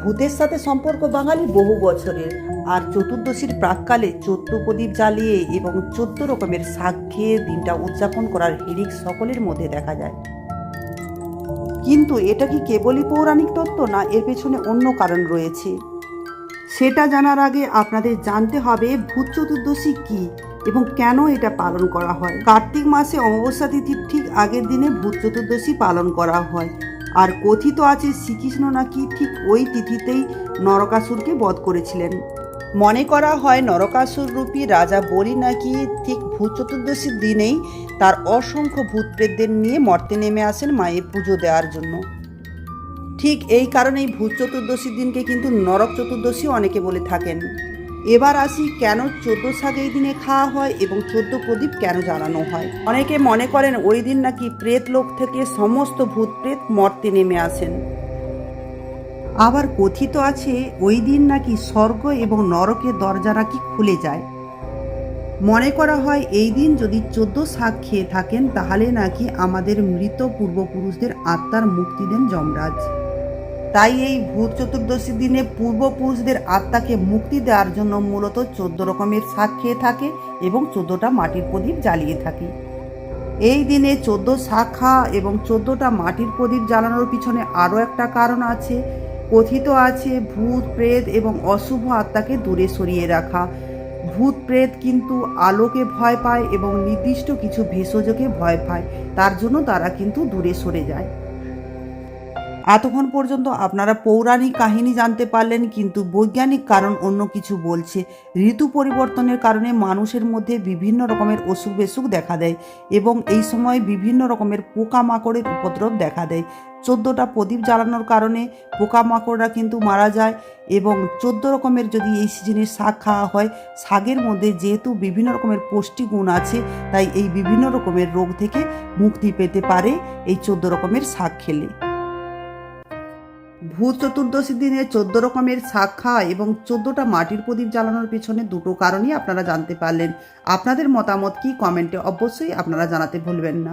ভূতের সাথে সম্পর্ক বাঙালি বহু বছরের। আর চতুর্দশীর প্রাককালে 14 প্রদীপ জ্বালিয়ে এবং 14 রকমের শাক খেয়ে দিনটা উদযাপন করার হিড়িক সকলের মধ্যে দেখা যায়। কিন্তু এটা কি কেবলই পৌরাণিক তত্ত্ব, না এর পেছনে অন্য কারণ রয়েছে? সেটা জানার আগে আপনাদের জানতে হবে ভূত চতুর্দশী কী এবং কেন এটা পালন করা হয়। কার্তিক মাসে অমাবস্যা তিথির ঠিক আগের দিনে ভূত চতুর্দশী পালন করা হয়। আর কথিত আছে শ্রীকৃষ্ণ নাকি ঠিক ওই তিথিতেই নরকাসুরকে বধ করেছিলেন। মনে করা হয় নরকাসুর রূপী রাজা বলি নাকি ঠিক ভূত চতুর্দশীর দিনেই তার অসংখ্য ভূত প্রেতদের নিয়ে মর্তে নেমে আসেন মায়ের পুজো দেওয়ার জন্য। ঠিক এই কারণেই ভূত চতুর্দশীর দিনকে কিন্তু নরক চতুর্দশী অনেকে বলে থাকেন। এবার আসি কেন 14 শাক এই দিনে খাওয়া হয় এবং 14 প্রদীপ কেন জ্বালানো হয়। অনেকে মনে করেন ওই দিন নাকি প্রেত লোক থেকে সমস্ত ভূত প্রেত মর্তে নেমে আসেন। আবার কথিত আছে ওই দিন নাকি স্বর্গ এবং নরকের দরজা নাকি খুলে যায়। মনে করা হয় এই দিন যদি 14 শাক খেয়ে থাকেন তাহলে নাকি আমাদের মৃত পূর্বপুরুষদের আত্মার মুক্তি দেন যমরাজ। তাই এই ভূত চতুর্দশীর দিনে পূর্বপুরুষদের আত্মাকে মুক্তি দেওয়ার জন্য মূলত 14 রকমের শাক খেয়ে থাকে এবং 14টা মাটির প্রদীপ জ্বালিয়ে থাকে। এই দিনে 14 শাক খাওয়া এবং 14টা মাটির প্রদীপ জ্বালানোর পিছনে আরও একটা কারণ আছে। কথিত আছে ভূত প্রেত এবং অশুভ আত্মাকে দূরে সরিয়ে রাখা। ভূত প্রেত কিন্তু আলোকে ভয় পায় এবং নির্দিষ্ট কিছু ভেষজকে ভয় পায়, তার জন্য তারা কিন্তু দূরে সরে যায়। এতক্ষণ পর্যন্ত আপনারা পৌরাণিক কাহিনী জানতে পারলেন, কিন্তু বৈজ্ঞানিক কারণ অন্য কিছু বলছে। ঋতু পরিবর্তনের কারণে মানুষের মধ্যে বিভিন্ন রকমের অসুখ বিসুখ দেখা দেয় এবং এই সময় বিভিন্ন রকমের পোকামাকড়ের উপদ্রব দেখা দেয়। 14টা প্রদীপ জ্বালানোর কারণে পোকামাকড়রা কিন্তু মারা যায় এবং 14 রকমের যদি এই সিজনে শাক খাওয়া হয়, শাকের মধ্যে যেহেতু বিভিন্ন রকমের পুষ্টিগুণ আছে, তাই এই বিভিন্ন রকমের রোগ থেকে মুক্তি পেতে পারে এই 14 রকমের শাক খেলে। ভূত চতুর্দশীর দিনে 14 রকমের শাক খাওয়া এবং 14টা মাটির প্রদীপ জ্বালানোর পেছনে দুটো কারণই আপনারা জানতে পারলেন। আপনাদের মতামত কি কমেন্টে অবশ্যই আপনারা জানাতে ভুলবেন না।